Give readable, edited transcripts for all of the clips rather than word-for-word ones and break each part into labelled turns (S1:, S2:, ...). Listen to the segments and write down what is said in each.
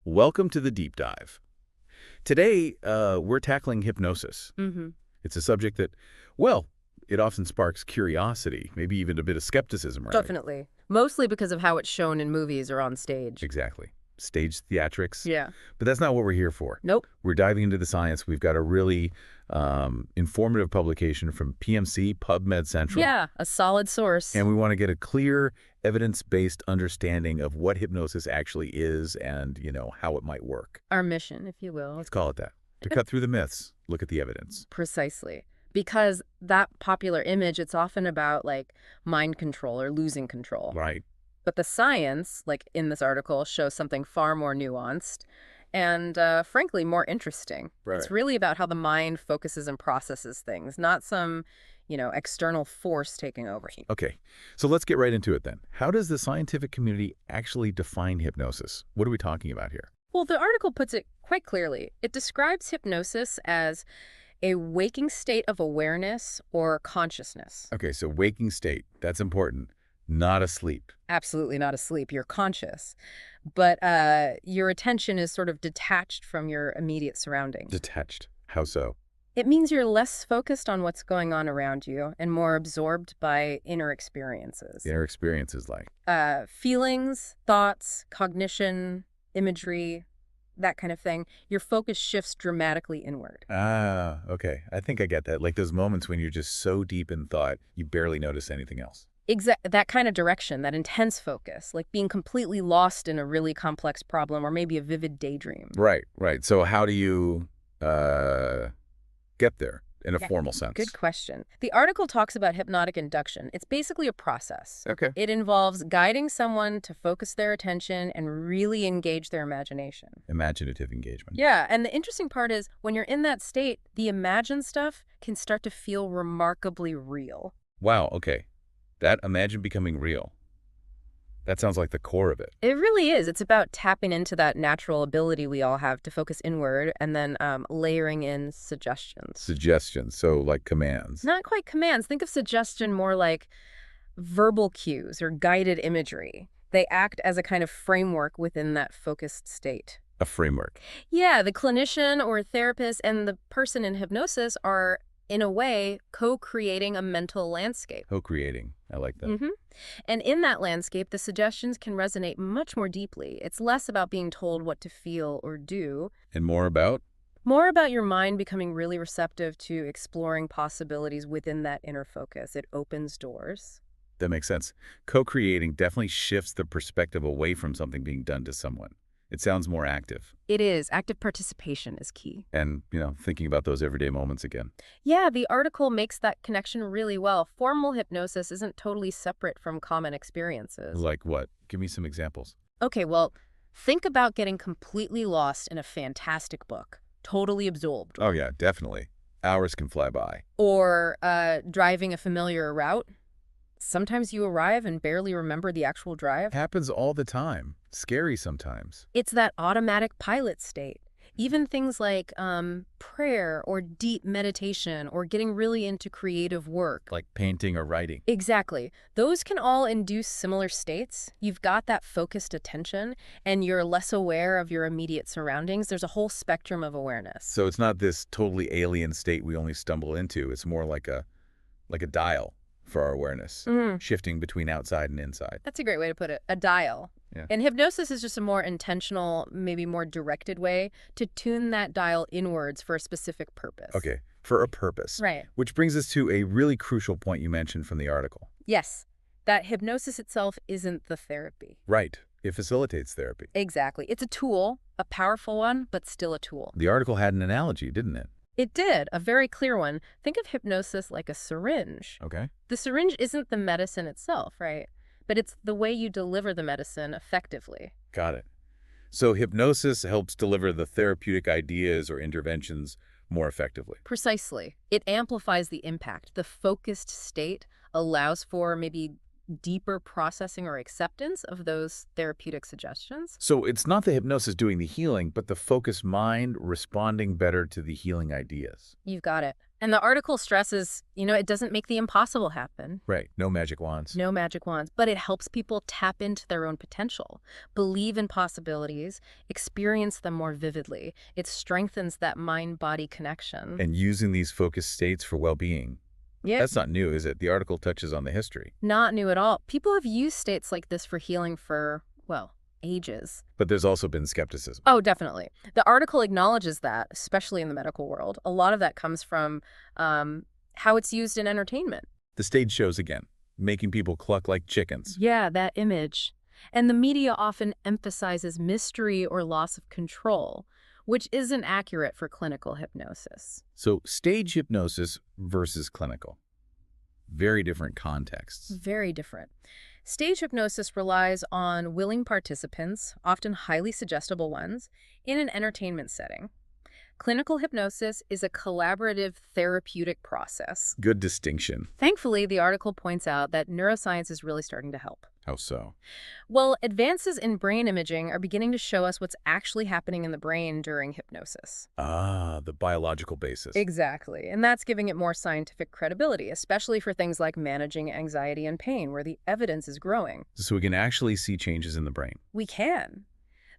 S1: Welcome to the deep dive. Today, we're tackling hypnosis.
S2: Hmm.
S1: It's a subject that, well, it often sparks curiosity, maybe even a bit of skepticism, right?
S2: Definitely. Mostly because of how it's shown in movies or on stage.
S1: Exactly. Stage theatrics.
S2: Yeah.
S1: But that's not what we're here for.
S2: Nope.
S1: We're diving into the science. We've got a really informative publication from PMC, PubMed Central.
S2: Yeah, a solid source.
S1: And we want to get a clear, evidence-based understanding of what hypnosis actually is and, how it might work.
S2: Our mission, if you will.
S1: Let's call it that. To cut through the myths, look at the evidence.
S2: Precisely. Because that popular image, it's often about like mind control or losing control.
S1: Right.
S2: But the science, like in this article, shows something far more nuanced and frankly more interesting.
S1: Right.
S2: It's really about how the mind focuses and processes things, not some, external force taking over.
S1: Okay, so let's get right into it then. How does the scientific community actually define hypnosis? What are we talking about here?
S2: Well, the article puts it quite clearly. It describes hypnosis as a waking state of awareness or consciousness.
S1: Okay, so waking state, that's important. Not asleep.
S2: Absolutely not asleep. You're conscious. But your attention is sort of detached from your immediate surroundings.
S1: Detached. How so?
S2: It means you're less focused on what's going on around you and more absorbed by inner experiences.
S1: Inner experiences like?
S2: Feelings, thoughts, cognition, imagery, that kind of thing. Your focus shifts dramatically inward.
S1: Ah, okay. I think I get that. Like those moments when you're just so deep in thought, you barely notice anything else.
S2: That kind of direction, that intense focus, like being completely lost in a really complex problem or maybe a vivid daydream.
S1: Right, right. So how do you get there in a
S2: Yeah,
S1: formal sense?
S2: Good question. The article talks about hypnotic induction. It's basically a process.
S1: Okay.
S2: It involves guiding someone to focus their attention and really engage their imagination.
S1: Imaginative engagement.
S2: Yeah, and the interesting part is when you're in that state, the imagined stuff can start to feel remarkably real.
S1: Wow, okay. That imagine becoming real. That sounds like the core of it.
S2: It really is. It's about tapping into that natural ability we all have to focus inward and then layering in suggestions.
S1: Suggestions, so like commands.
S2: Not quite commands. Think of suggestion more like verbal cues or guided imagery. They act as a kind of framework within that focused state.
S1: A framework.
S2: Yeah, the clinician or therapist and the person in hypnosis are, in a way, co-creating a mental landscape.
S1: Co-creating. I like that.
S2: And in that landscape, the suggestions can resonate much more deeply. It's less about being told what to feel or do.
S1: And more about?
S2: More about your mind becoming really receptive to exploring possibilities within that inner focus. It opens doors.
S1: That makes sense. Co-creating definitely shifts the perspective away from something being done to someone. It sounds more active.
S2: It is. Active participation is key.
S1: And, thinking about those everyday moments again.
S2: Yeah, the article makes that connection really well. Formal hypnosis isn't totally separate from common experiences.
S1: Like what? Give me some examples.
S2: Okay, well, think about getting completely lost in a fantastic book, totally absorbed.
S1: Oh, yeah, definitely. Hours can fly by.
S2: Or driving a familiar route. Sometimes you arrive and barely remember the actual drive.
S1: Happens all the time. Scary sometimes.
S2: It's that automatic pilot state. Even things like prayer or deep meditation or getting really into creative work.
S1: Like painting or writing.
S2: Exactly. Those can all induce similar states. You've got that focused attention and you're less aware of your immediate surroundings. There's a whole spectrum of awareness.
S1: So it's not this totally alien state we only stumble into. It's more like a dial for our awareness, shifting between outside and inside.
S2: That's a great way to put it. A dial.
S1: Yeah.
S2: And hypnosis is just a more intentional, maybe more directed way to tune that dial inwards for a specific purpose.
S1: Okay, for a purpose.
S2: Right.
S1: Which brings us to a really crucial point you mentioned from the article.
S2: Yes, that hypnosis itself isn't the therapy.
S1: Right. It facilitates therapy.
S2: Exactly. It's a tool, a powerful one, but still a tool.
S1: The article had an analogy, didn't it?
S2: It did, a very clear one. Think of hypnosis like a syringe.
S1: Okay.
S2: The syringe isn't the medicine itself, right? But it's the way you deliver the medicine effectively.
S1: Got it. So hypnosis helps deliver the therapeutic ideas or interventions more effectively.
S2: Precisely. It amplifies the impact. The focused state allows for maybe deeper processing or acceptance of those therapeutic suggestions.
S1: So it's not the hypnosis doing the healing, but the focused mind responding better to the healing ideas.
S2: You've got it. And the article stresses, it doesn't make the impossible happen.
S1: Right. No magic wands.
S2: No magic wands, but it helps people tap into their own potential, believe in possibilities, experience them more vividly. It strengthens that mind-body connection.
S1: And using these focused states for well-being.
S2: Yeah.
S1: That's not new, is it? The article touches on the history.
S2: Not new at all. People have used states like this for healing for, well, ages.
S1: But there's also been skepticism.
S2: Oh, definitely. The article acknowledges that, especially in the medical world. A lot of that comes from how it's used in entertainment.
S1: The stage shows again, making people cluck like chickens.
S2: Yeah, that image. And the media often emphasizes mystery or loss of control, which isn't accurate for clinical hypnosis.
S1: So stage hypnosis versus clinical. Very different contexts.
S2: Very different. Stage hypnosis relies on willing participants, often highly suggestible ones, in an entertainment setting. Clinical hypnosis is a collaborative therapeutic process.
S1: Good distinction.
S2: Thankfully, the article points out that neuroscience is really starting to help.
S1: How so?
S2: Well, advances in brain imaging are beginning to show us what's actually happening in the brain during hypnosis.
S1: Ah, the biological basis.
S2: Exactly, and that's giving it more scientific credibility, especially for things like managing anxiety and pain, where the evidence is growing.
S1: So we can actually see changes in the brain.
S2: We can.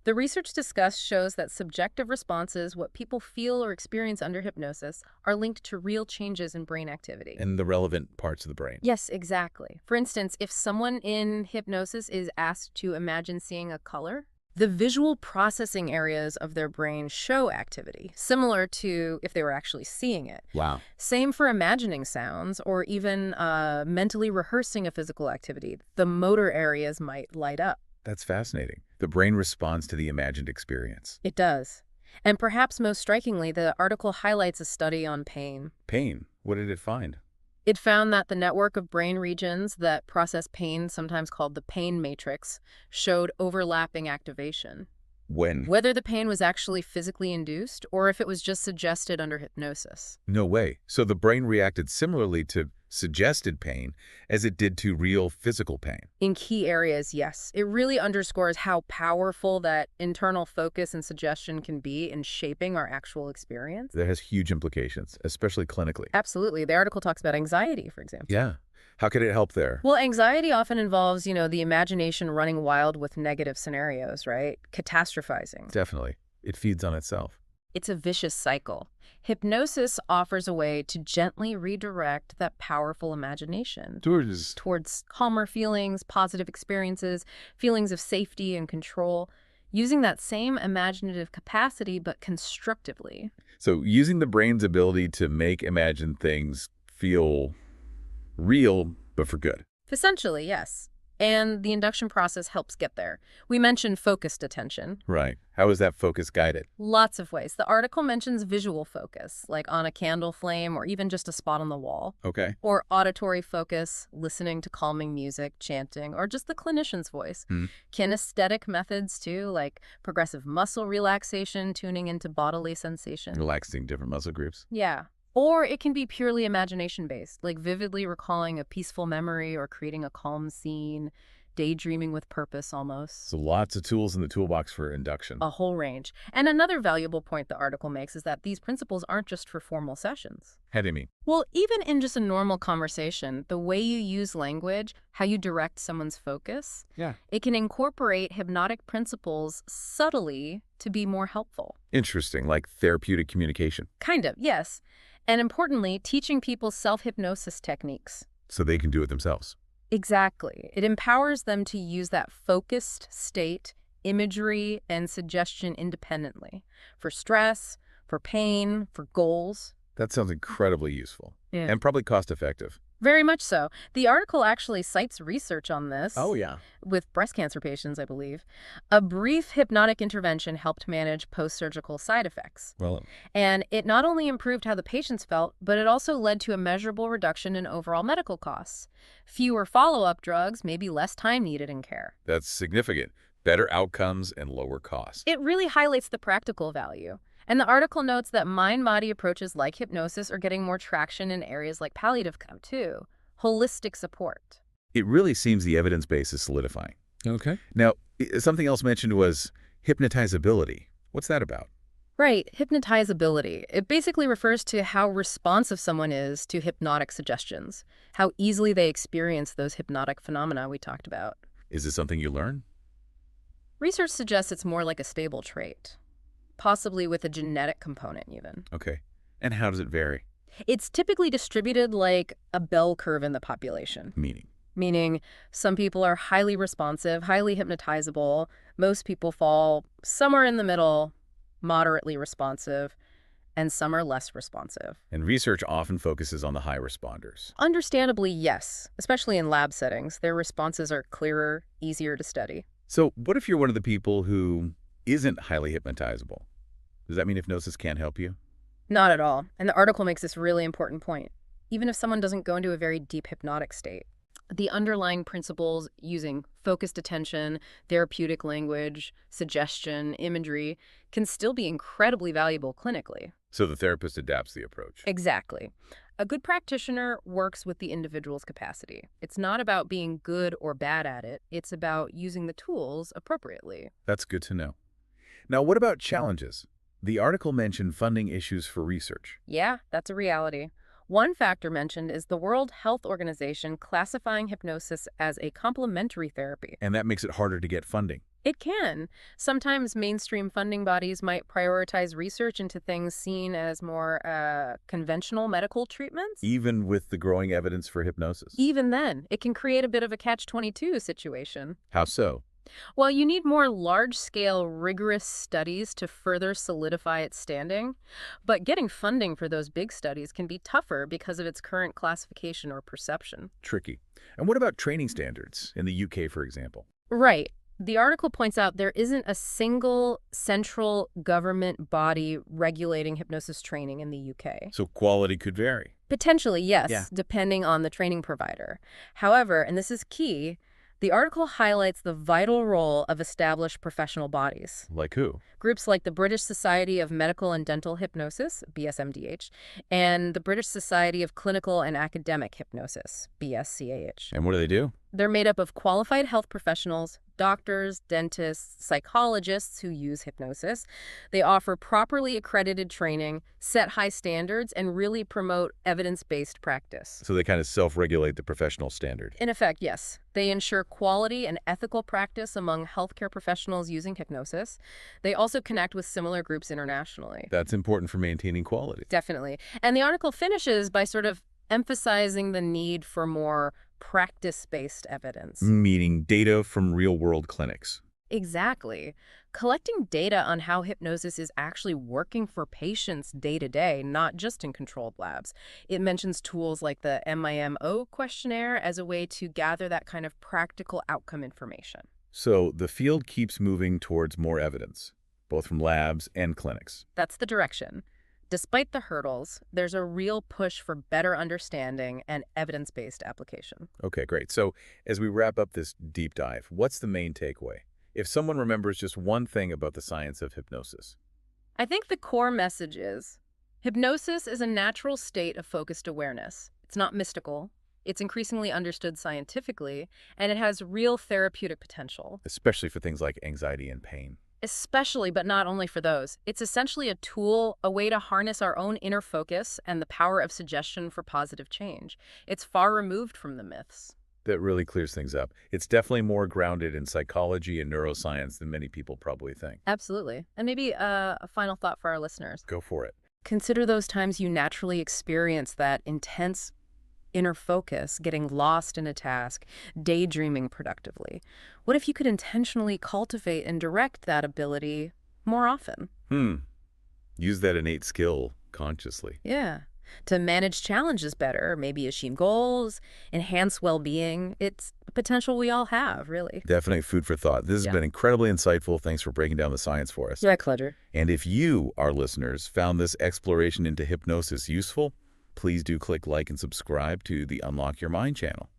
S2: The research discussed shows that subjective responses, what people feel or experience under hypnosis, are linked to real changes in brain activity.
S1: And the relevant parts of the brain.
S2: Yes, exactly. For instance, if someone in hypnosis is asked to imagine seeing a color, the visual processing areas of their brain show activity, similar to if they were actually seeing it.
S1: Wow.
S2: Same for imagining sounds or even mentally rehearsing a physical activity. The motor areas might light up.
S1: That's fascinating. The brain responds to the imagined experience.
S2: It does. And perhaps most strikingly, the article highlights a study on pain.
S1: Pain. What did it find?
S2: It found that the network of brain regions that process pain, sometimes called the pain matrix, showed overlapping activation.
S1: When?
S2: Whether the pain was actually physically induced or if it was just suggested under hypnosis.
S1: No way. So the brain reacted similarly to suggested pain as it did to real physical pain.
S2: In key areas, yes. It really underscores how powerful that internal focus and suggestion can be in shaping our actual experience.
S1: That has huge implications, especially clinically.
S2: Absolutely. The article talks about anxiety, for example.
S1: Yeah. How could it help there?
S2: Well, anxiety often involves, the imagination running wild with negative scenarios, right? Catastrophizing.
S1: Definitely. It feeds on itself.
S2: It's a vicious cycle. Hypnosis offers a way to gently redirect that powerful imagination towards calmer feelings, positive experiences, feelings of safety and control, using that same imaginative capacity but constructively.
S1: So using the brain's ability to make imagined things feel real, but for good.
S2: Essentially, yes. And the induction process helps get there. We mentioned focused attention.
S1: Right. How is that focus guided?
S2: Lots of ways. The article mentions visual focus, like on a candle flame or even just a spot on the wall.
S1: Okay.
S2: Or auditory focus, listening to calming music, chanting, or just the clinician's voice. Kinesthetic methods, too, like progressive muscle relaxation, tuning into bodily sensation.
S1: Relaxing different muscle groups.
S2: Yeah. Or it can be purely imagination-based, like vividly recalling a peaceful memory or creating a calm scene, daydreaming with purpose almost.
S1: So lots of tools in the toolbox for induction.
S2: A whole range. And another valuable point the article makes is that these principles aren't just for formal sessions.
S1: How do you mean?
S2: Well, even in just a normal conversation, the way you use language, how you direct someone's focus, it can incorporate hypnotic principles subtly to be more helpful.
S1: Interesting, like therapeutic communication.
S2: Kind of, yes. And importantly, teaching people self-hypnosis techniques.
S1: So they can do it themselves.
S2: Exactly. It empowers them to use that focused state, imagery, and suggestion independently for stress, for pain, for goals.
S1: That sounds incredibly useful.
S2: Yeah.
S1: And probably cost-effective.
S2: Very much so. The article actually cites research on this.
S1: Oh, yeah.
S2: With breast cancer patients, I believe. A brief hypnotic intervention helped manage post-surgical side effects.
S1: Well,
S2: and it not only improved how the patients felt, but it also led to a measurable reduction in overall medical costs. Fewer follow-up drugs, maybe less time needed in care.
S1: that's significant. Better outcomes and lower costs.
S2: It really highlights the practical value. And the article notes that mind-body approaches like hypnosis are getting more traction in areas like palliative care, too. Holistic support.
S1: It really seems the evidence base is solidifying.
S3: Okay.
S1: Now, something else mentioned was hypnotizability. What's that about?
S2: Right, hypnotizability. It basically refers to how responsive someone is to hypnotic suggestions, how easily they experience those hypnotic phenomena we talked about.
S1: Is this something you learn?
S2: Research suggests it's more like a stable trait, possibly with a genetic component even.
S1: Okay. And how does it vary?
S2: It's typically distributed like a bell curve in the population,
S1: Meaning?
S2: meaning some people are highly responsive, highly hypnotizable. Most people fall somewhere in the middle, moderately responsive, and some are less responsive.
S1: And research often focuses on the high responders.
S2: Understandably, yes, especially in lab settings. Their responses are clearer, easier to study.
S1: So what if you're one of the people who isn't highly hypnotizable? Does that mean hypnosis can't help you?
S2: Not at all. And the article makes this really important point. Even if someone doesn't go into a very deep hypnotic state, the underlying principles using focused attention, therapeutic language, suggestion, imagery can still be incredibly valuable clinically.
S1: So the therapist adapts the approach.
S2: Exactly. A good practitioner works with the individual's capacity. It's not about being good or bad at it. It's about using the tools appropriately.
S1: That's good to know. Now, what about challenges? The article mentioned funding issues for research.
S2: Yeah, that's a reality. One factor mentioned is the World Health Organization classifying hypnosis as a complementary therapy.
S1: And that makes it harder to get funding.
S2: It can. Sometimes mainstream funding bodies might prioritize research into things seen as more conventional medical treatments.
S1: Even with the growing evidence for hypnosis.
S2: Even then, it can create a bit of a catch-22 situation.
S1: How so?
S2: Well, you need more large-scale, rigorous studies to further solidify its standing, but getting funding for those big studies can be tougher because of its current classification or perception.
S1: Tricky. And what about training standards in the UK, for example?
S2: Right. The article points out there isn't a single central government body regulating hypnosis training in the UK.
S1: So quality could vary.
S2: Potentially, yes,
S1: Yeah.
S2: depending on the training provider. However, and this is key, the article highlights the vital role of established professional bodies.
S1: Like who?
S2: Groups like the British Society of Medical and Dental Hypnosis, BSMDH, and the British Society of Clinical and Academic Hypnosis, BSCAH.
S1: And what do they do?
S2: They're made up of qualified health professionals, doctors, dentists, psychologists who use hypnosis. They offer properly accredited training, set high standards, and really promote evidence-based practice.
S1: So they kind of self-regulate the professional standard.
S2: In effect, yes. They ensure quality and ethical practice among healthcare professionals using hypnosis. They also connect with similar groups internationally.
S1: That's important for maintaining quality.
S2: Definitely. And the article finishes by sort of emphasizing the need for more practice-based evidence.
S1: Meaning data from real-world clinics.
S2: Exactly. Collecting data on how hypnosis is actually working for patients day to day, not just in controlled labs. It mentions tools like the MIMO questionnaire as a way to gather that kind of practical outcome information.
S1: So the field keeps moving towards more evidence, both from labs and clinics.
S2: That's the direction. Despite the hurdles, there's a real push for better understanding and evidence-based application.
S1: Okay, great. So as we wrap up this deep dive, what's the main takeaway? If someone remembers just one thing about the science of hypnosis.
S2: I think the core message is, hypnosis is a natural state of focused awareness. It's not mystical. It's increasingly understood scientifically, and it has real therapeutic potential.
S1: Especially for things like anxiety and pain.
S2: Especially, but not only for those. It's essentially a tool, a way to harness our own inner focus and the power of suggestion for positive change. It's far removed from the myths.
S1: That really clears things up. It's definitely more grounded in psychology and neuroscience than many people probably think.
S2: Absolutely. And maybe a final thought for our listeners.
S1: Go for it.
S2: Consider those times you naturally experience that intense inner focus, getting lost in a task, daydreaming productively. What if you could intentionally cultivate and direct that ability more often?
S1: Use that innate skill consciously.
S2: Yeah. To manage challenges better, maybe achieve goals, enhance well-being. It's a potential we all have, really.
S1: Definitely food for thought. This has been incredibly insightful. Thanks for breaking down the science for us.
S2: My pleasure.
S1: And if you, our listeners, found this exploration into hypnosis useful, please do click like and subscribe to the Unlock Your Mind channel.